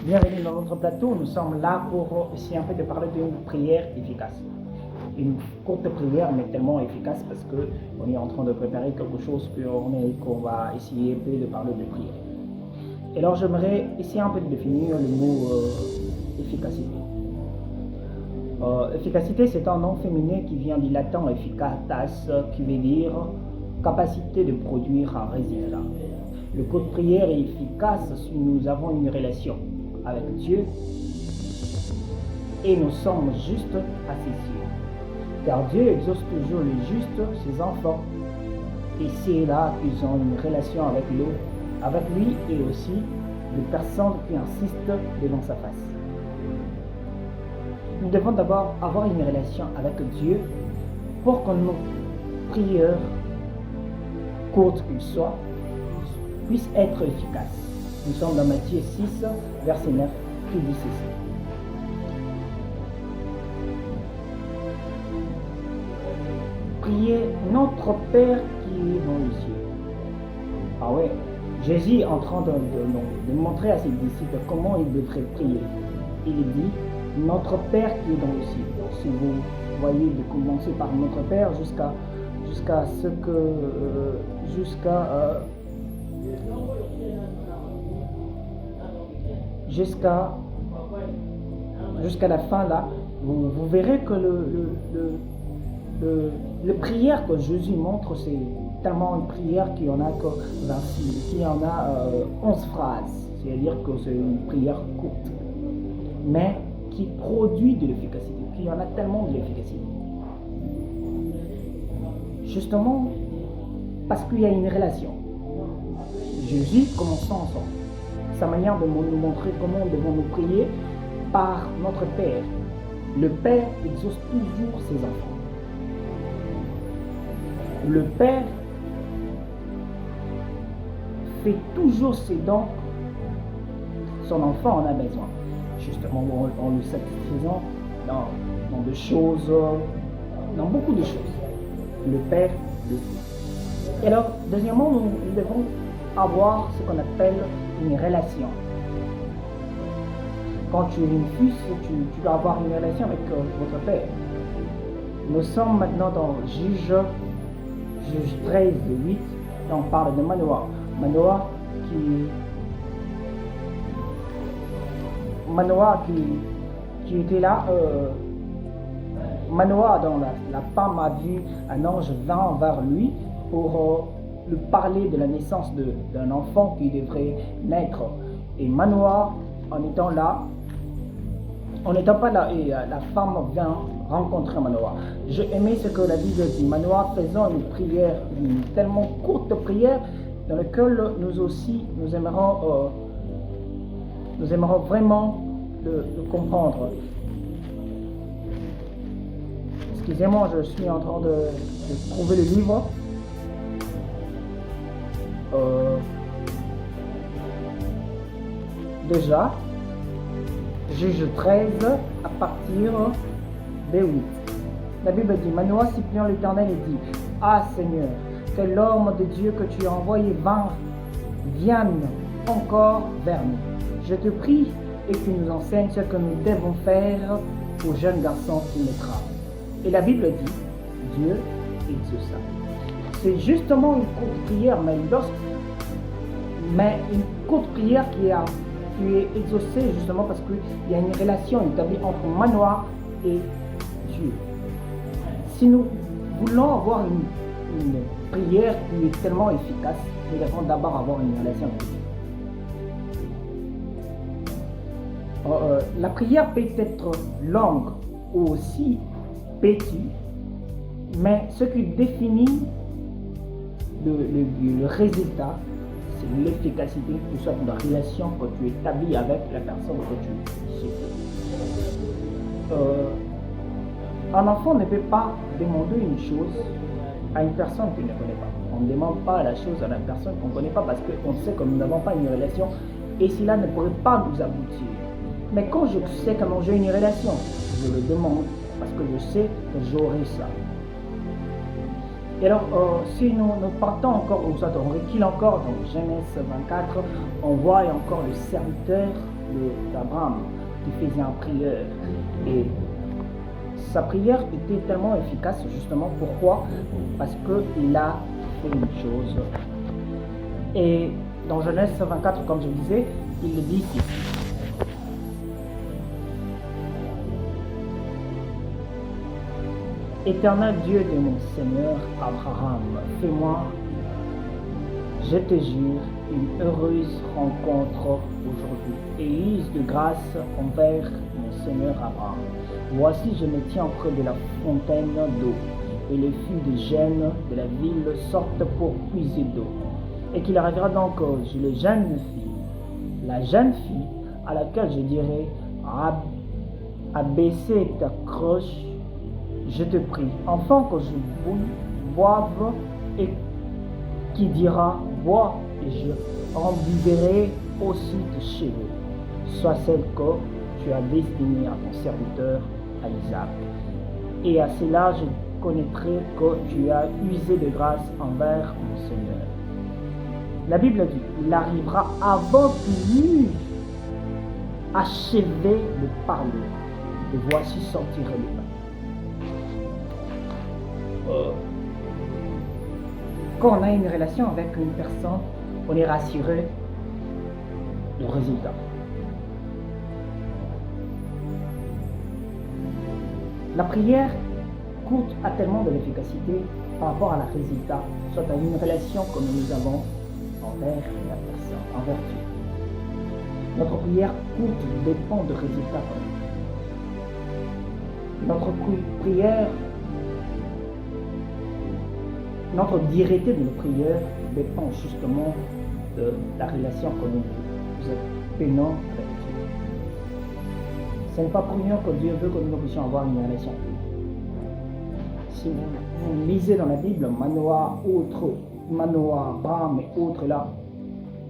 Bienvenue dans notre plateau. Nous sommes là pour essayer un peu de parler d'une prière efficace. Une courte prière, mais tellement efficace parce qu'on est en train de préparer quelque chose qu'on va essayer un peu de parler de prière. Et alors, j'aimerais essayer un peu de définir le mot efficacité. Efficacité, c'est un nom féminin qui vient du latin efficatas, qui veut dire capacité de produire un résultat. Le coup de prière est efficace si nous avons une relation avec Dieu et nous sommes juste à ses yeux. Car Dieu exauce toujours les justes, ses enfants. Et c'est là qu'ils ont une relation avec lui et aussi des personnes qui insistent devant sa face. Nous devons d'abord avoir une relation avec Dieu pour que nos prières, courtes qu'elles soient, puissent être efficaces. Nous sommes dans Matthieu 6, verset 9, qui dit ceci. Priez notre Père qui est dans les cieux. Ah ouais, Jésus est en train de montrer à ses disciples comment ils devraient prier. Il dit, notre Père qui est dans les cieux. Si vous voyez de commencer par notre Père jusqu'à la fin là, vous verrez que le prière que Jésus montre, c'est tellement une prière qu'il y en a 11 phrases. C'est-à-dire que c'est une prière courte, mais qui produit de l'efficacité, qu'il y en a tellement de l'efficacité. Justement, parce qu'il y a une relation. Jésus commençons ensemble. Sa manière de nous montrer comment devons-nous prier par notre Père. Le Père exauce toujours ses enfants. Le Père fait toujours ce dont son enfant en a besoin. Justement, en le satisfaisant dans des choses, dans beaucoup de choses. Le Père le fait. Et alors, deuxièmement, nous devons avoir ce qu'on appelle une relation. Quand tu es une fille, tu dois avoir une relation avec votre Père. Nous sommes maintenant dans Juge 13, 8, et on parle de Manoah. Manoah qui était là. Manoah, dont la femme a vu un ange vint vers lui pour lui parler de la naissance d'un enfant qui devrait naître. Et Manoah, en n'étant pas là, et la femme vient rencontrer Manoah. J'ai aimé ce que la Bible dit. Manoah faisant une prière, une tellement courte prière, dans laquelle nous aimerons vraiment le comprendre. Excusez-moi, je suis en train de trouver le livre. Déjà, Juge 13 à partir de 8. La Bible dit, Manoah suppliant l'Éternel et dit, ah Seigneur, que l'homme de Dieu que tu as envoyé vienne encore vers nous. Je te prie et que tu nous enseignes ce que nous devons faire au jeune garçon qui naîtra. Et la Bible dit, Dieu exauça. C'est justement une courte prière, mais une courte prière qui est exaucée justement parce qu'il y a une relation établie entre Manoah et Dieu. Si nous voulons avoir une prière qui est tellement efficace, nous devons d'abord avoir une relation avec Dieu. La prière peut être longue ou aussi petit, mais ce qui définit le résultat, c'est l'efficacité que soit de la relation que tu établis avec la personne que tu suis. Un enfant ne peut pas demander une chose à une personne qu'il ne connaît pas. On ne demande pas la chose à la personne qu'on ne connaît pas parce qu'on sait que nous n'avons pas une relation et cela ne pourrait pas nous aboutir. Mais quand je sais comment j'ai une relation, je le demande parce que je sais que j'aurai ça. Et alors, si nous partons encore, on recule encore dans Genèse 24, on voit encore le serviteur d'Abraham qui faisait en prière. Et sa prière était tellement efficace, justement. Pourquoi? Parce qu'il a fait une chose. Et dans Genèse 24, comme je disais, il le dit ici. Éternel Dieu de mon Seigneur Abraham, fais-moi, je te jure, une heureuse rencontre aujourd'hui et use de grâce envers mon Seigneur Abraham. Voici, je me tiens auprès de la fontaine d'eau et les filles de Gênes de la ville sortent pour puiser d'eau. Et qu'il arrivera donc que la jeune fille à laquelle je dirai abaisser ta croche, je te prie, enfant que je boive, et qui dira bois, et je embuverai aussi tes cheveux, soit celle que tu as destinée à ton serviteur, à Isaac. Et à cela je connaîtrai que tu as usé de grâce envers mon Seigneur. La Bible dit, il arrivera avant qu'il eût achevé de parler, et voici sortirait le pain. Quand on a une relation avec une personne, on est rassuré du résultat. La prière courte a tellement de l'efficacité par rapport à la résultat, soit à une relation que nous avons envers la personne, envers Dieu. Notre prière courte dépend du résultat. Notre prière, notre dureté de la prière dépend justement de la relation que nous tenons avec Dieu. Ce n'est pas pour rien que Dieu veut que nous puissions avoir une relation. Si vous lisez dans la Bible, Manoah, Abraham et autres là,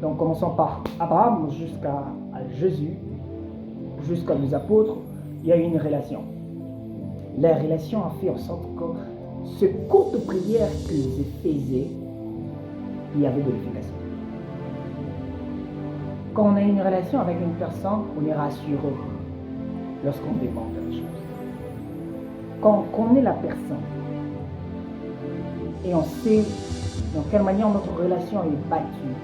donc commençons par Abraham jusqu'à Jésus, jusqu'à les apôtres, il y a eu une relation. La relation a fait en sorte que ce courte prière qu'ils faisaient, il y avait de l'efficacité. Quand on a une relation avec une personne, on est rassuré lorsqu'on dépend de la chose. Quand on connaît la personne et on sait dans quelle manière notre relation est battue,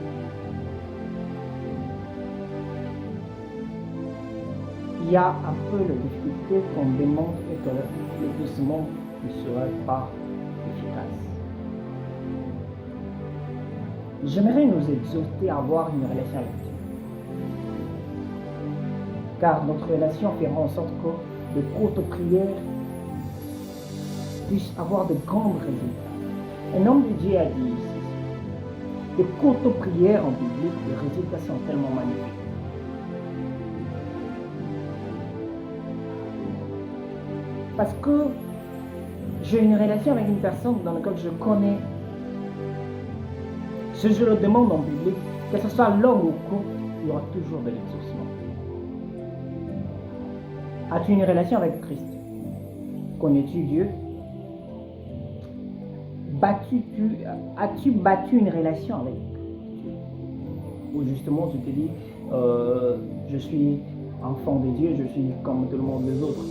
il y a un peu de difficulté qu'on démontre et que le doucement ne serait pas efficace. J'aimerais nous exhorter à avoir une relation avec Dieu. Car notre relation fera en sorte que de courtes prières puissent avoir de grands résultats. Un homme de Dieu a dit ici, de courtes prières en biblique, les résultats sont tellement magnifiques. Parce que j'ai une relation avec une personne dans laquelle je connais. Si je le demande en biblique, que ce soit long ou court, il y aura toujours de l'exaucement. As-tu une relation avec Christ? Connais-tu Dieu? As-tu battu une relation avec Dieu? Ou justement tu te dis, je suis enfant de Dieu, je suis comme tout le monde les autres.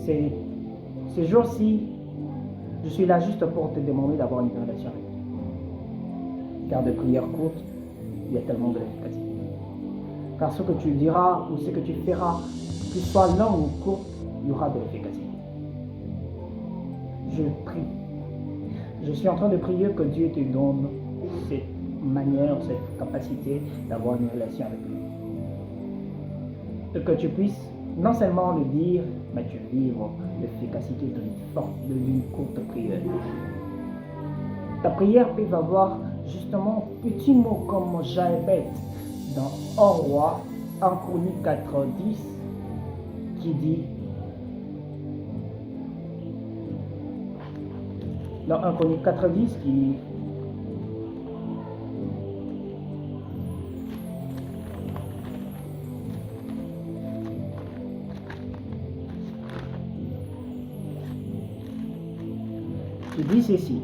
Ces jours-ci, je suis là juste pour te demander d'avoir une relation avec Dieu. Car de prières courtes, il y a tellement de l'efficacité. Car ce que tu diras ou ce que tu feras, qu'il soit long ou court, il y aura de l'efficacité. Je prie. Je suis en train de prier que Dieu te donne cette manière, cette capacité d'avoir une relation avec lui. Et que tu puisses non seulement le dire, mais tu vivre l'efficacité d'une courte prière. Ta prière peut avoir justement un petit mot comme Jaébet dans 1 Roi, 1 Chronique 4:10, qui dit, dans 1 Chronique 4:10, qui dit ceci.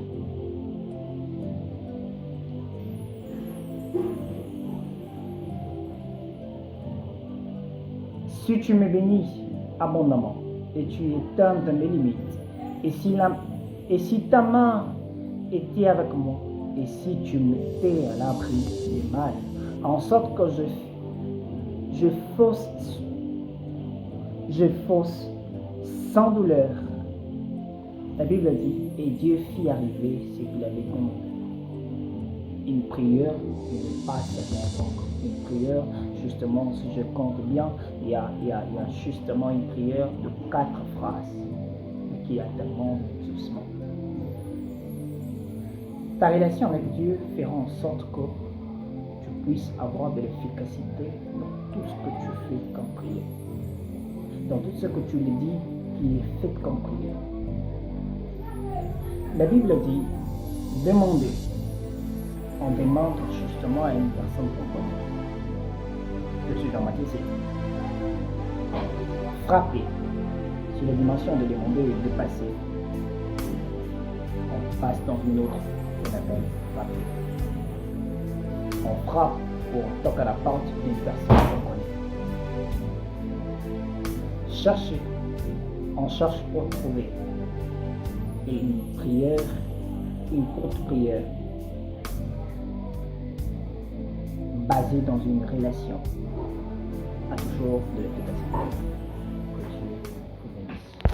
Si tu me bénis abondamment et tu éteins mes limites, et si ta main était avec moi, et si tu m'étais à l'abri du mal, en sorte que je fausse sans douleur. La Bible dit, et Dieu fit arriver ce qu'il avait commandé. Une prière n'est pas seulement une prière, justement, si je compte bien, il y a justement une prière de 4 phrases, qui a tellement doucement. Ta relation avec Dieu fera en sorte que tu puisses avoir de l'efficacité dans tout ce que tu fais comme prière. Dans tout ce que tu lui dis qui est fait comme prière. La Bible dit, demandez. On demande justement à une personne qu'on connaît. Je suis dans Matthieu 7. Frapper. Si la dimension de demander est dépassée, on passe dans une autre qu'on appelle frapper. On frappe ou on toque à la porte d'une personne qu'on connaît. Chercher. On cherche pour trouver. Et une courte prière, basée dans une relation, a toujours de l'efficacité.